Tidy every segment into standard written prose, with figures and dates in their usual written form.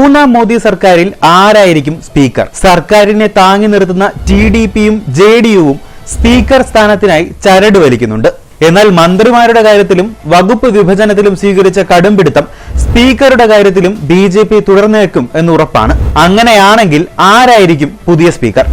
മൂന്നാം മോദി സർക്കാരിൽ ആരായിരിക്കും സ്പീക്കർ? സർക്കാരിനെ താങ്ങി നിർത്തുന്ന ടിഡിപിയും ജെഡിയുവും സ്പീക്കർ സ്ഥാനത്തിനായി ചരട് വലിക്കുന്നുണ്ട്. എന്നാൽ മന്ത്രിമാരുടെ കാര്യത്തിലും വകുപ്പ് വിഭജനത്തിലും സ്വീകരിച്ച കടുംപിടുത്തം സ്പീക്കറുടെ കാര്യത്തിലും ബിജെപി തുടർന്നേക്കും എന്നുറപ്പാണ്. അങ്ങനെയാണെങ്കിൽ ആരായിരിക്കും പുതിയ സ്പീക്കർ?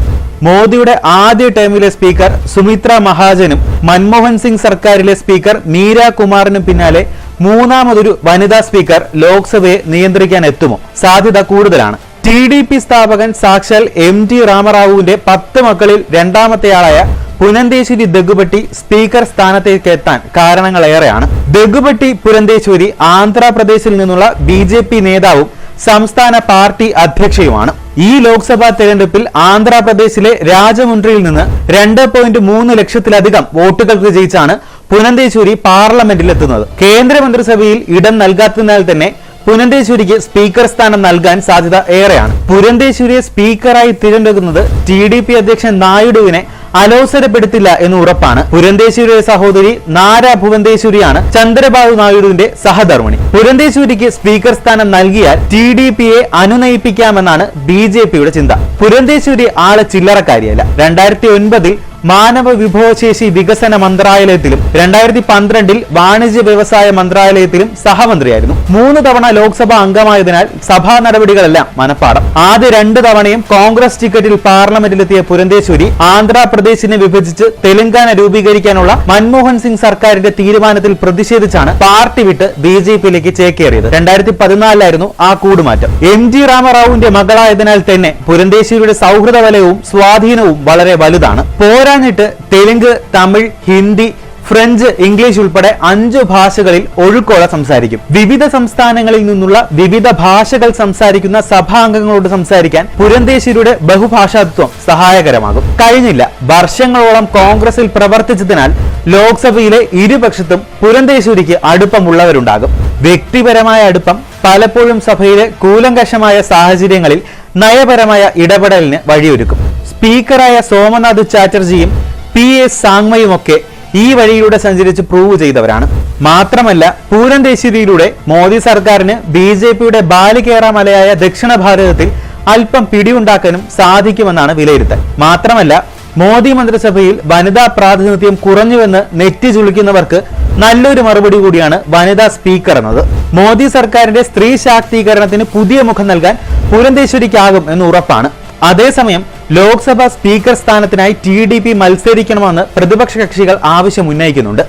മോദിയുടെ ആദ്യ ടേമിലെ സ്പീക്കർ സുമിത്ര മഹാജനും മൻമോഹൻ സിംഗ് സർക്കാരിലെ സ്പീക്കർ മീര കുമാറിനും പിന്നാലെ മൂന്നാമതൊരു വനിതാ സ്പീക്കർ ലോക്സഭയെ നിയന്ത്രിക്കാൻ എത്തുമോ? സാധ്യത കൂടുതലാണ്. ടിഡിപി സ്ഥാപകൻ സാക്ഷാൽ MT രാമറാവുവിന്റെ 10 മക്കളിൽ രണ്ടാമത്തെയാളായ പുരന്ദേശ്വരി ദഗുബട്ടി സ്പീക്കർ സ്ഥാനത്തേക്ക് എത്താൻ കാരണങ്ങളേറെയാണ്. ദഗുബട്ടി പുരന്ദേശ്വരി ആന്ധ്രാപ്രദേശിൽ നിന്നുള്ള ബിജെപി നേതാവും സംസ്ഥാന പാർട്ടി അധ്യക്ഷയുമാണ്. ഈ ലോക്സഭാ തെരഞ്ഞെടുപ്പിൽ ആന്ധ്രാപ്രദേശിലെ രാജമുണ്ട്രിയിൽ നിന്ന് 2.3 ലക്ഷത്തിലധികം വോട്ടുകൾക്ക് ജയിച്ചാണ് പുരന്ദേശ്വരി പാർലമെന്റിലെത്തുന്നത്. കേന്ദ്രമന്ത്രിസഭയിൽ ഇടം നൽകാത്തതിനാൽ തന്നെ പുരന്ദേശ്വരിക്ക് സ്പീക്കർ സ്ഥാനം നൽകാൻ സാധ്യത ഏറെയാണ്. പുരന്ദേശ്വരിയെ സ്പീക്കറായി തിരഞ്ഞെടുക്കുന്നത് ടിഡിപി അധ്യക്ഷൻ നായിഡുവിനെ അലോസരപ്പെടുത്തില്ല എന്ന് ഉറപ്പാണ്. പുരന്ദേശ്വരിയുടെ സഹോദരി നാര ഭുവന്ദേശ്വരിയാണ് ചന്ദ്രബാബു നായിഡുവിന്റെ സഹധർമ്മിണി. പുരന്ദേശ്വരിക്ക് സ്പീക്കർ സ്ഥാനം നൽകിയാൽ ടിഡിപിയെ അനുനയിപ്പിക്കാമെന്നാണ് ബിജെപിയുടെ ചിന്ത. പുരന്ദേശ്വരി ആള് ചില്ലറക്കാരിയല്ല. 2009 മാനവ വിഭവശേഷി വികസന മന്ത്രാലയത്തിലും 2012 വാണിജ്യ വ്യവസായ മന്ത്രാലയത്തിലും സഹമന്ത്രിയായിരുന്നു. 3 തവണ ലോക്സഭാ അംഗമായതിനാൽ സഭാ നടപടികളെല്ലാം മനപ്പാടം. ആദ്യ 2 തവണയും കോൺഗ്രസ് ടിക്കറ്റിൽ പാർലമെന്റിലെത്തിയ പുരന്ദേശ്വരി ആന്ധ്രാപ്രദേശിനെ വിഭജിച്ച് തെലങ്കാന രൂപീകരിക്കാനുള്ള മൻമോഹൻ സിംഗ് സർക്കാരിന്റെ തീരുമാനത്തിൽ പ്രതിഷേധിച്ചാണ് പാർട്ടി വിട്ട് ബിജെപിയിലേക്ക് ചേക്കേറിയത്. 2014 ആ കൂടുമാറ്റം. MT രാമറാവുവിന്റെ മകളായതിനാൽ തന്നെ പുരന്ദേശ്വരിയുടെ സൗഹൃദ വലയവും സ്വാധീനവും വളരെ വലുതാണ്. പോരാഞ്ഞിട്ട് തെലുങ്ക്, തമിഴ്, ഹിന്ദി, ഫ്രഞ്ച്, ഇംഗ്ലീഷ് ഉൾപ്പെടെ 5 ഭാഷകളിൽ ഒഴുക്കോടെ സംസാരിക്കും. വിവിധ സംസ്ഥാനങ്ങളിൽ നിന്നുള്ള വിവിധ ഭാഷകൾ സംസാരിക്കുന്ന സഭാംഗങ്ങളോട് സംസാരിക്കാൻ പുരന്ദേശ്വരിയുടെ ബഹുഭാഷാത്വം സഹായകരമാകും. കഴിഞ്ഞില്ല, വർഷങ്ങളോളം കോൺഗ്രസിൽ പ്രവർത്തിച്ചതിനാൽ ലോക്സഭയിലെ ഇരുപക്ഷത്തും പുരന്ദേശ്വരിക്ക് അടുപ്പമുള്ളവരുണ്ടാകും. വ്യക്തിപരമായ അടുപ്പം പലപ്പോഴും സഭയിലെ കൂലങ്കഷമായ സാഹചര്യങ്ങളിൽ നയപരമായ ഇടപെടലിന് വഴിയൊരുക്കും. സ്പീക്കറായ സോമനാഥ് ചാറ്റർജിയും PS സാങ്മയുമൊക്കെ ഈ വഴിയിലൂടെ സഞ്ചരിച്ച് പ്രൂവ് ചെയ്തവരാണ്. മാത്രമല്ല, പൂരന്ദേശ്വരിയിലൂടെ മോദി സർക്കാരിന് ബിജെപിയുടെ ബാലികേറാമലയായ ദക്ഷിണ ഭാരതത്തിൽ അല്പം പിടിയുണ്ടാക്കാനും സാധിക്കുമെന്നാണ് വിലയിരുത്തൽ. മാത്രമല്ല, മോദി മന്ത്രിസഭയിൽ വനിതാ പ്രാതിനിധ്യം കുറഞ്ഞുവെന്ന് നെറ്റി ചുളിക്കുന്നവർക്ക് നല്ലൊരു മറുപടി കൂടിയാണ് വനിതാ സ്പീക്കർ എന്നത്. മോദി സർക്കാരിന്റെ സ്ത്രീ ശാക്തീകരണത്തിന് പുതിയ മുഖം നൽകാൻ പുരന്ദേശ്വരിക്കാകും എന്ന് ഉറപ്പാണ്. അതേസമയം ലോക്സഭാ സ്പീക്കർ സ്ഥാനത്തിനായി ടിഡിപി മത്സരിക്കണമെന്ന് പ്രതിപക്ഷ കക്ഷികൾ ആവശ്യം ഉന്നയിക്കുന്നുണ്ട്.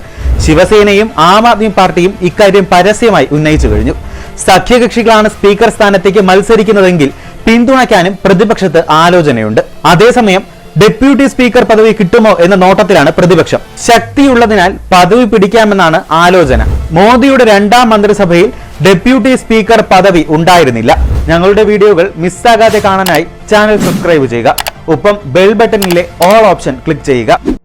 ശിവസേനയും ആം ആദ്മി പാർട്ടിയും ഇക്കാര്യം പരസ്യമായി ഉന്നയിച്ചു കഴിഞ്ഞു. സഖ്യകക്ഷികളാണ് സ്പീക്കർ സ്ഥാനത്തേക്ക് മത്സരിക്കുന്നതെങ്കിൽ പിന്തുണയ്ക്കാനും പ്രതിപക്ഷത്ത് ആലോചനയുണ്ട്. അതേസമയം ഡെപ്യൂട്ടി സ്പീക്കർ പദവി കിട്ടുമോ എന്ന നോട്ടത്തിലാണ് പ്രതിപക്ഷം. ശക്തിയുള്ളതിനാൽ പദവി പിടിക്കാമെന്നാണ് ആലോചന. മോദിയുടെ 2ാം മന്ത്രിസഭയിൽ ഡെപ്യൂട്ടി സ്പീക്കർ പദവി ഉണ്ടായിരുന്നില്ല. ഞങ്ങളുടെ വീഡിയോകൾ മിസ്സാകാതെ കാണാനായി ചാനൽ സബ്സ്ക്രൈബ് ചെയ്യുക. ഒപ്പം ബെൽ ബട്ടണിലെ ഓൾ ഓപ്ഷൻ ക്ലിക്ക് ചെയ്യുക.